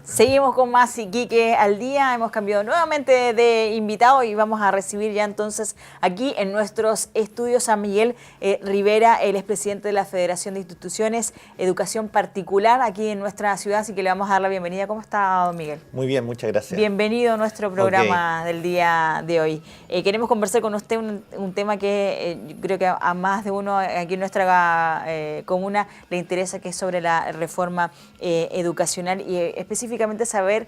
Seguimos con más Iquique al día. Hemos cambiado nuevamente de invitado y vamos a recibir ya entonces aquí en nuestros estudios a Miguel Rivera, el expresidente de la Federación de Instituciones Educación Particular aquí en nuestra ciudad, así que le vamos a dar la bienvenida. ¿Cómo está, don Miguel? Muy bien, muchas gracias. Bienvenido a nuestro programa del día de hoy. Queremos conversar con usted un tema que yo creo que a más de uno aquí en nuestra comuna le interesa, que es sobre la reforma educacional y específicamente saber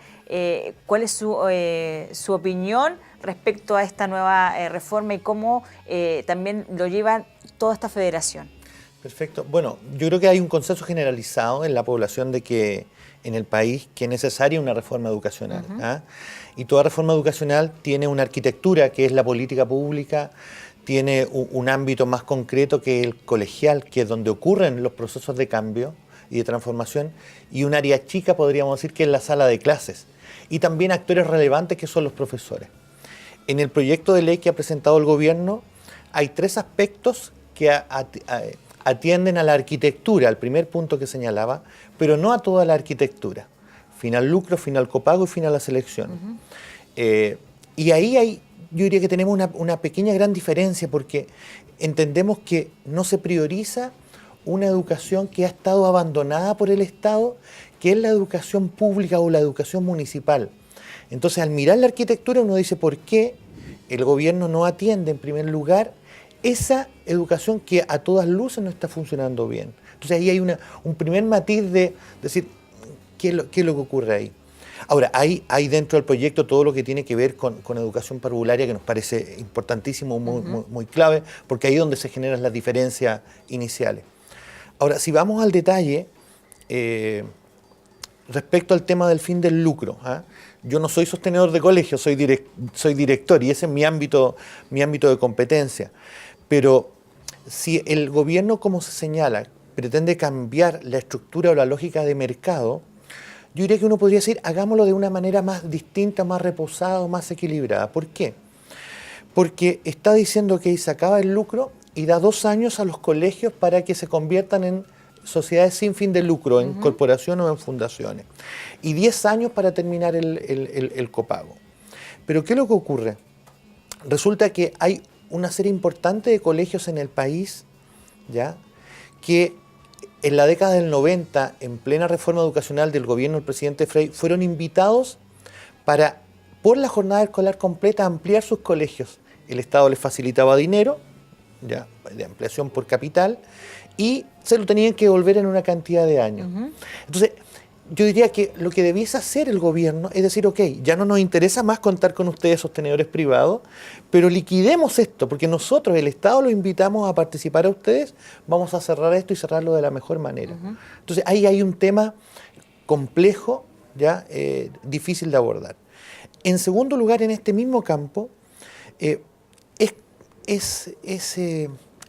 cuál es su opinión respecto a esta nueva reforma y cómo también lo lleva toda esta federación. Perfecto. Bueno, yo creo que hay un consenso generalizado en la población de que en el país que es necesaria una reforma educacional. Y toda reforma educacional tiene una arquitectura que es la política pública, tiene un ámbito más concreto que el colegial, que es donde ocurren los procesos de cambio y de transformación, y un área chica, podríamos decir, que es la sala de clases, y también actores relevantes que son los profesores. En el proyecto de ley que ha presentado el gobierno hay tres aspectos que atienden a la arquitectura, al primer punto que señalaba, pero no a toda la arquitectura. Final lucro, final copago y final la selección. Y ahí yo diría que tenemos una pequeña gran diferencia, porque entendemos que no se prioriza una educación que ha estado abandonada por el Estado, que es la educación pública o la educación municipal. Entonces, al mirar la arquitectura, uno dice, ¿por qué el gobierno no atiende, en primer lugar, esa educación que a todas luces no está funcionando bien? Entonces, ahí hay un primer matiz de decir, ¿qué es lo que ocurre ahí? Ahora, hay dentro del proyecto todo lo que tiene que ver con educación parvularia, que nos parece importantísimo, muy clave, porque ahí es donde se generan las diferencias iniciales. Ahora, si vamos al detalle, respecto al tema del fin del lucro, yo no soy sostenedor de colegio, soy director y ese es mi ámbito de competencia. Pero si el gobierno, como se señala, pretende cambiar la estructura o la lógica de mercado, yo diría que uno podría decir, hagámoslo de una manera más distinta, más reposada, más equilibrada. ¿Por qué? Porque está diciendo que se acaba el lucro y da 2 años a los colegios para que se conviertan en sociedades sin fin de lucro, en corporaciones o en fundaciones. Y 10 años para terminar el copago. Pero ¿qué es lo que ocurre? Resulta que hay una serie importante de colegios en el país, ¿ya?, que en la década del 90, en plena reforma educacional del gobierno del presidente Frei, fueron invitados para, por la jornada escolar completa, ampliar sus colegios. El Estado les facilitaba dinero, ya, de ampliación por capital, y se lo tenían que devolver en una cantidad de años. Entonces, yo diría que lo que debiese hacer el gobierno es decir, ok, ya no nos interesa más contar con ustedes, sostenedores privados, pero liquidemos esto, porque nosotros, el Estado, los invitamos a participar a ustedes, vamos a cerrar esto y cerrarlo de la mejor manera. Entonces, ahí hay un tema complejo, ya, difícil de abordar. En segundo lugar, en este mismo campo,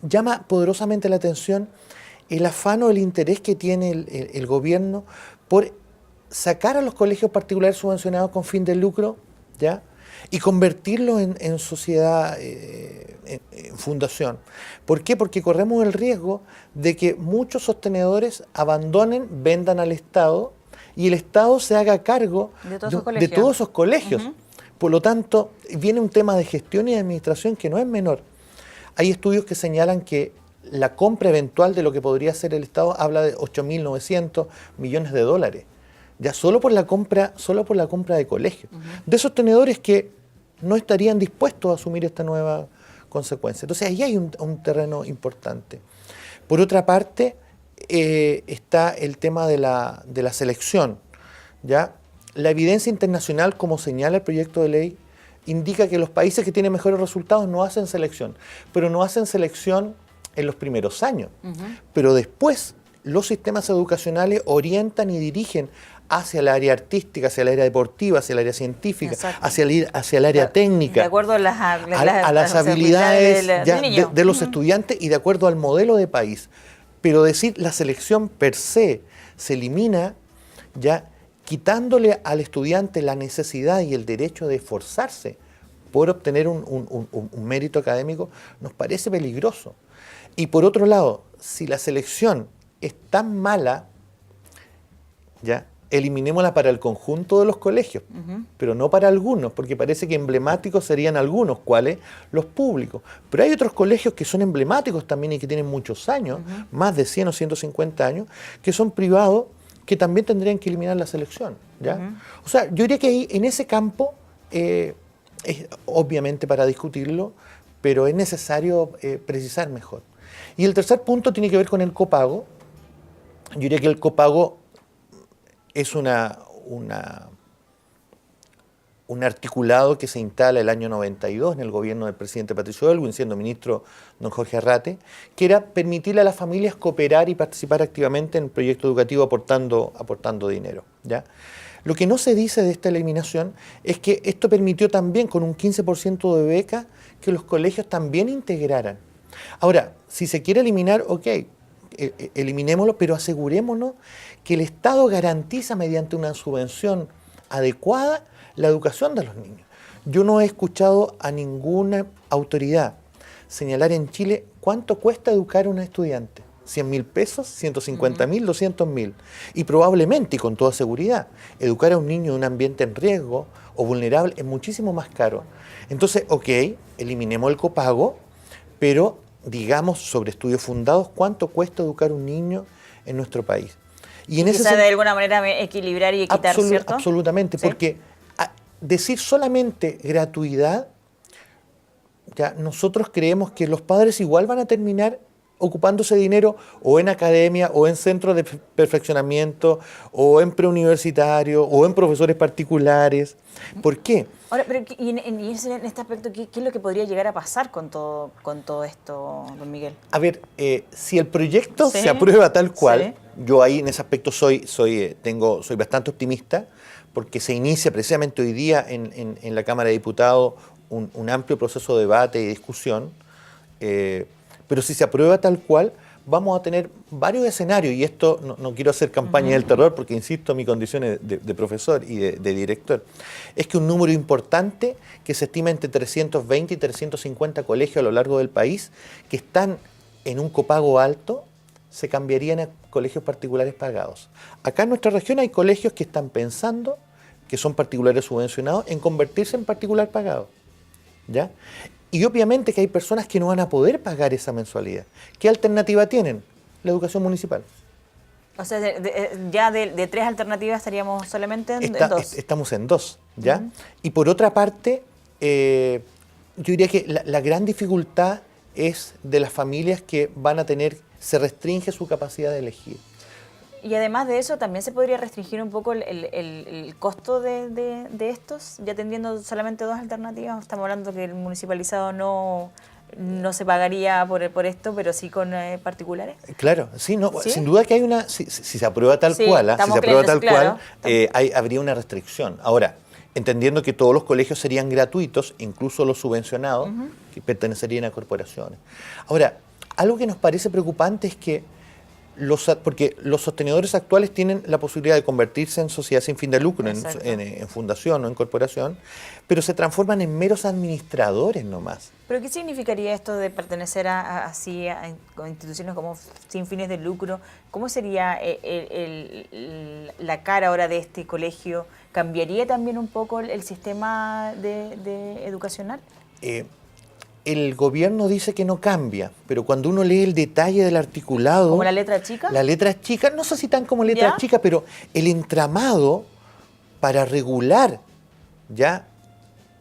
llama poderosamente la atención el afán o el interés que tiene el gobierno por sacar a los colegios particulares subvencionados con fin de lucro, ¿ya?, y convertirlos en sociedad, en fundación. ¿Por qué? Porque corremos el riesgo de que muchos sostenedores abandonen, vendan al Estado y el Estado se haga cargo de todos esos colegios. Por lo tanto, viene un tema de gestión y de administración que no es menor. Hay estudios que señalan que la compra eventual de lo que podría ser el Estado habla de 8.900 millones de dólares, ya solo por la compra de colegios, de esos tenedores que no estarían dispuestos a asumir esta nueva consecuencia. Entonces ahí hay un terreno importante. Por otra parte, está el tema de la selección, ¿ya? La evidencia internacional, como señala el proyecto de ley, indica que los países que tienen mejores resultados no hacen selección, pero no hacen selección en los primeros años. Pero después los sistemas educacionales orientan y dirigen hacia el área artística, hacia el área deportiva, hacia el área científica, hacia el área técnica. De acuerdo a las habilidades de los estudiantes y de acuerdo al modelo de país. Pero decir la selección per se elimina, ya quitándole al estudiante la necesidad y el derecho de esforzarse por obtener un mérito académico, nos parece peligroso. Y por otro lado, si la selección es tan mala, ya, eliminémosla para el conjunto de los colegios, pero no para algunos, porque parece que emblemáticos serían algunos, ¿cuáles? Los públicos. Pero hay otros colegios que son emblemáticos también y que tienen muchos años, más de 100 o 150 años, que son privados, que también tendrían que eliminar la selección, ¿ya? O sea, yo diría que ahí, en ese campo, es obviamente para discutirlo, pero es necesario precisar mejor. Y el tercer punto tiene que ver con el copago. Yo diría que el copago es un articulado que se instala el año 92 en el gobierno del presidente Patricio Aylwin, siendo ministro don Jorge Arrate, que era permitirle a las familias cooperar y participar activamente en el proyecto educativo aportando dinero, ¿ya? Lo que no se dice de esta eliminación es que esto permitió también, con un 15% de beca, que los colegios también integraran. Ahora, si se quiere eliminar, ok, eliminémoslo, pero asegurémonos que el Estado garantiza mediante una subvención adecuada la educación de los niños. Yo no he escuchado a ninguna autoridad señalar en Chile cuánto cuesta educar a un estudiante. 100.000 pesos, 150.000, 200.000. Y probablemente, y con toda seguridad, educar a un niño en un ambiente en riesgo o vulnerable es muchísimo más caro. Entonces, ok, eliminemos el copago, pero digamos sobre estudios fundados cuánto cuesta educar a un niño en nuestro país. Y quizás de alguna manera equilibrar y equitar, ¿cierto? Absolutamente, ¿sí? Porque decir solamente gratuidad, ya nosotros creemos que los padres igual van a terminar ocupándose dinero o en academia, o en centros de perfeccionamiento, o en preuniversitario, o en profesores particulares. ¿Por qué? Ahora, pero en este aspecto, ¿qué es lo que podría llegar a pasar con todo esto, don Miguel? A ver, si el proyecto se aprueba tal cual, yo ahí en ese aspecto soy bastante optimista, porque se inicia precisamente hoy día en la Cámara de Diputados un amplio proceso de debate y discusión. Pero si se aprueba tal cual, vamos a tener varios escenarios, y esto no quiero hacer campaña del terror, porque insisto en mis condiciones de profesor y de director, es que un número importante, que se estima entre 320 y 350 colegios a lo largo del país, que están en un copago alto, se cambiarían a colegios particulares pagados. Acá en nuestra región hay colegios que están pensando, que son particulares subvencionados, en convertirse en particular pagado, ¿ya? Y obviamente que hay personas que no van a poder pagar esa mensualidad. ¿Qué alternativa tienen? La educación municipal. O sea, ya de 3 alternativas estaríamos solamente en 2. Estamos en 2, ¿ya? Y por otra parte, yo diría que la gran dificultad es de las familias que van a se restringe su capacidad de elegir. Y además de eso, también se podría restringir un poco el costo de estos, ya teniendo solamente 2 alternativas. Estamos hablando que el municipalizado no se pagaría por esto, pero sí con particulares. Claro, sí, no, ¿sí? Sin duda que hay si se aprueba tal cual, habría una restricción. Ahora, entendiendo que todos los colegios serían gratuitos, incluso los subvencionados, que pertenecerían a corporaciones. Ahora, algo que nos parece preocupante es que porque los sostenedores actuales tienen la posibilidad de convertirse en sociedad sin fin de lucro, en fundación o en corporación, pero se transforman en meros administradores nomás. ¿Pero qué significaría esto de pertenecer a instituciones como sin fines de lucro? ¿Cómo sería la cara ahora de este colegio? ¿Cambiaría también un poco el sistema educacional? El gobierno dice que no cambia, pero cuando uno lee el detalle del articulado... ¿Como la letra chica? La letra chica, no sé si tan como letra chica, pero el entramado para regular, ya,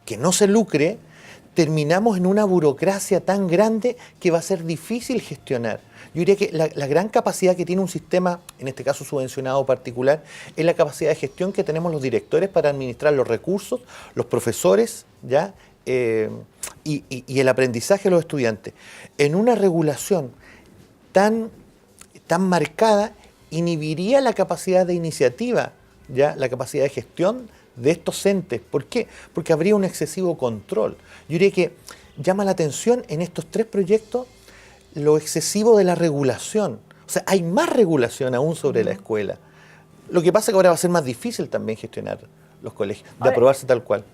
que no se lucre, terminamos en una burocracia tan grande que va a ser difícil gestionar. Yo diría que la gran capacidad que tiene un sistema, en este caso subvencionado particular, es la capacidad de gestión que tenemos los directores para administrar los recursos, los profesores, ya, y el aprendizaje de los estudiantes. En una regulación tan marcada, inhibiría la capacidad de iniciativa, ¿ya? La capacidad de gestión de estos entes. ¿Por qué? Porque habría un excesivo control. Yo diría que llama la atención en estos 3 proyectos lo excesivo de la regulación. O sea, hay más regulación aún sobre la escuela. Lo que pasa es que ahora va a ser más difícil también gestionar los colegios, de Ahora, aprobarse tal cual.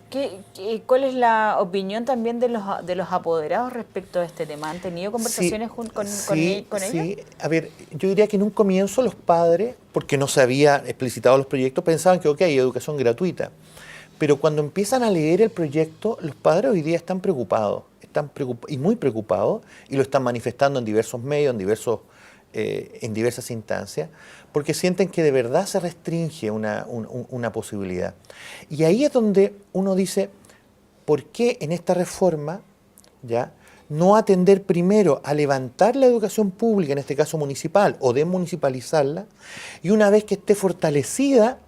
¿Cuál es la opinión también de los apoderados respecto a este tema? ¿Han tenido conversaciones con ellos? Sí, a ver, yo diría que en un comienzo los padres, porque no se había explicitado los proyectos, pensaban que, ok, educación gratuita. Pero cuando empiezan a leer el proyecto, los padres hoy día están preocupados, y muy preocupados, y lo están manifestando en diversos medios, en diversas instancias, porque sienten que de verdad se restringe una posibilidad. Y ahí es donde uno dice, ¿por qué en esta reforma ya no atender primero a levantar la educación pública, en este caso municipal, o desmunicipalizarla, y una vez que esté fortalecida,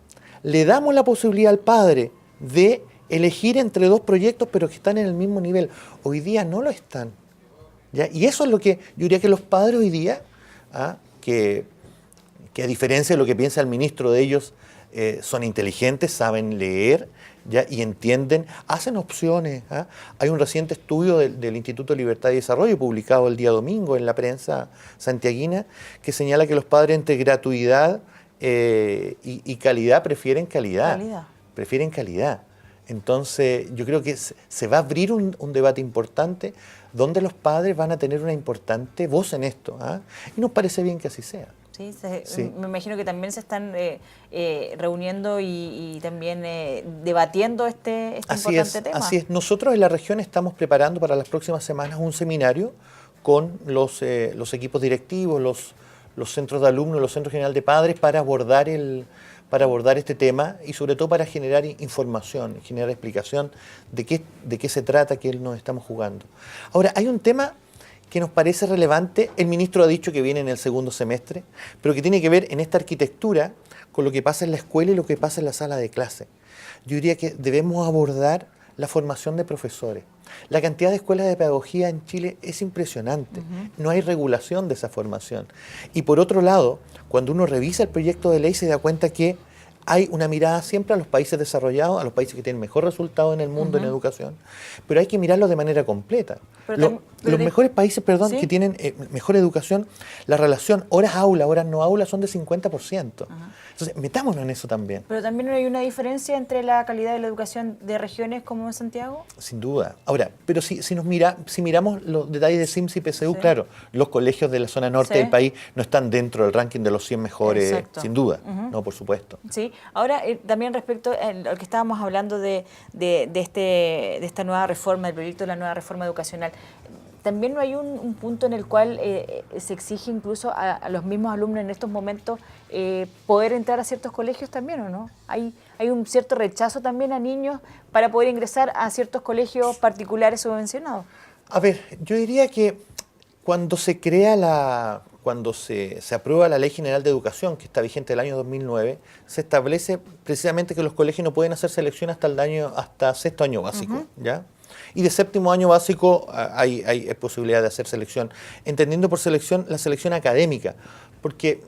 le damos la posibilidad al padre de elegir entre dos proyectos, pero que están en el mismo nivel? Hoy día no lo están, ¿ya? Y eso es lo que yo diría que los padres hoy día, que a diferencia de lo que piensa el ministro de ellos, son inteligentes, saben leer, ¿ya? Y entienden, hacen opciones. Hay un reciente estudio del Instituto de Libertad y Desarrollo publicado el día domingo en la prensa santiaguina que señala que los padres entre gratuidad y calidad prefieren calidad. Prefieren calidad. Entonces yo creo que se va a abrir un debate importante donde los padres van a tener una importante voz en esto. Y nos parece bien que así sea. Sí, me imagino que también se están reuniendo y también debatiendo este importante tema. Así es. Nosotros en la región estamos preparando para las próximas semanas un seminario con los equipos directivos, los centros de alumnos, los centros generales de padres para abordar este tema y sobre todo para generar información, generar explicación de qué se trata, qué nos estamos jugando. Ahora, hay un tema que nos parece relevante. El ministro ha dicho que viene en el segundo semestre, pero que tiene que ver en esta arquitectura con lo que pasa en la escuela y lo que pasa en la sala de clase. Yo diría que debemos abordar la formación de profesores. La cantidad de escuelas de pedagogía en Chile es impresionante. No hay regulación de esa formación. Y por otro lado, cuando uno revisa el proyecto de ley se da cuenta que hay una mirada siempre a los países desarrollados, a los países que tienen mejor resultado en el mundo en educación, pero hay que mirarlo de manera completa. Los mejores países, ¿sí?, que tienen mejor educación, la relación horas-aula, horas-no-aula son de 50%. Entonces, metámonos en eso también. ¿Pero también hay una diferencia entre la calidad de la educación de regiones como en Santiago? Sin duda. Ahora, pero si miramos los detalles de CIMSS y PSU, claro, los colegios de la zona norte del país no están dentro del ranking de los 100 mejores, sin duda, no, por supuesto. Sí. Ahora, también respecto a lo que estábamos hablando de esta nueva reforma, del proyecto de la nueva reforma educacional, también no hay un punto en el cual se exige incluso a los mismos alumnos en estos momentos poder entrar a ciertos colegios también, ¿o no? Hay un cierto rechazo también a niños para poder ingresar a ciertos colegios particulares subvencionados. A ver, yo diría que cuando se aprueba la Ley General de Educación, que está vigente del año 2009, se establece precisamente que los colegios no pueden hacer selección hasta sexto año básico, ¿ya? Y de séptimo año básico hay posibilidad de hacer selección, entendiendo por selección la selección académica, porque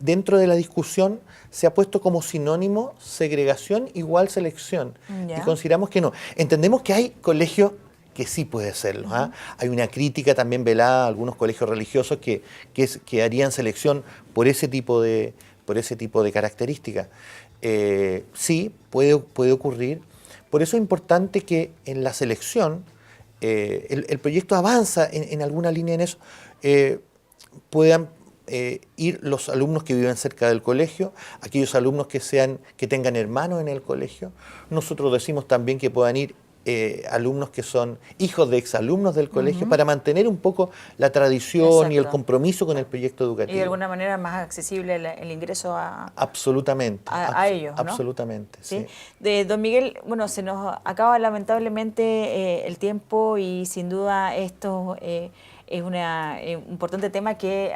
dentro de la discusión se ha puesto como sinónimo segregación igual selección, y consideramos que no. Entendemos que hay colegios que sí puede hacerlo. Hay una crítica también velada a algunos colegios religiosos que harían selección por ese tipo de características. Sí, puede ocurrir. Por eso es importante que en la selección el proyecto avanza en alguna línea en eso, puedan ir los alumnos que viven cerca del colegio, aquellos alumnos que tengan hermanos en el colegio. Nosotros decimos también que puedan ir alumnos que son hijos de exalumnos del colegio, para mantener un poco la tradición y el compromiso con el proyecto educativo. Y de alguna manera más accesible el ingreso a ellos, ¿no? Absolutamente, sí. Don Miguel, bueno, se nos acaba lamentablemente el tiempo y sin duda esto es un importante tema que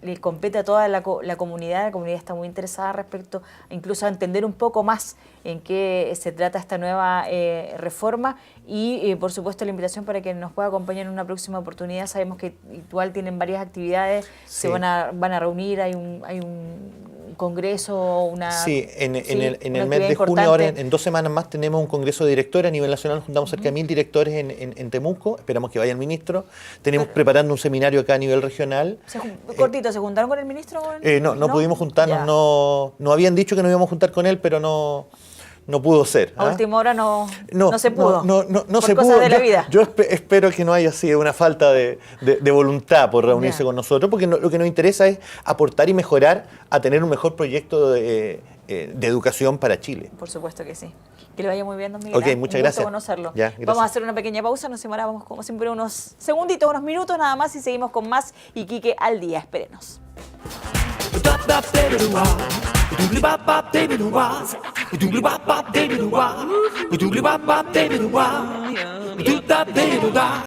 le compete a toda la comunidad. La comunidad está muy interesada respecto incluso a entender un poco más en qué se trata esta nueva reforma y por supuesto la invitación para que nos pueda acompañar en una próxima oportunidad. Sabemos que igual tienen varias actividades, se van a reunir, hay un congreso, Sí, en el mes de junio, ahora en 2 semanas más, tenemos un congreso de directores a nivel nacional, juntamos cerca de 1000 directores en Temuco, esperamos que vaya el ministro. Tenemos preparando un seminario acá a nivel regional. Cortito, ¿se juntaron con el ministro? No pudimos juntarnos, Ya. no habían dicho que nos íbamos a juntar con él, pero no pudo ser. A última hora no se pudo. No por se cosas pudo. de la vida. Yo espero que no haya sido una falta de voluntad por reunirse con nosotros, porque lo que nos interesa es aportar y mejorar a tener un mejor proyecto de educación para Chile. Por supuesto que sí. Que le vaya muy bien, don Miguel. Ok, muchas gracias. Conocerlo. Ya, gracias. Vamos a hacer una pequeña pausa, nos separamos como siempre unos segunditos, unos minutos nada más y seguimos con más Iquique al día. Espérenos.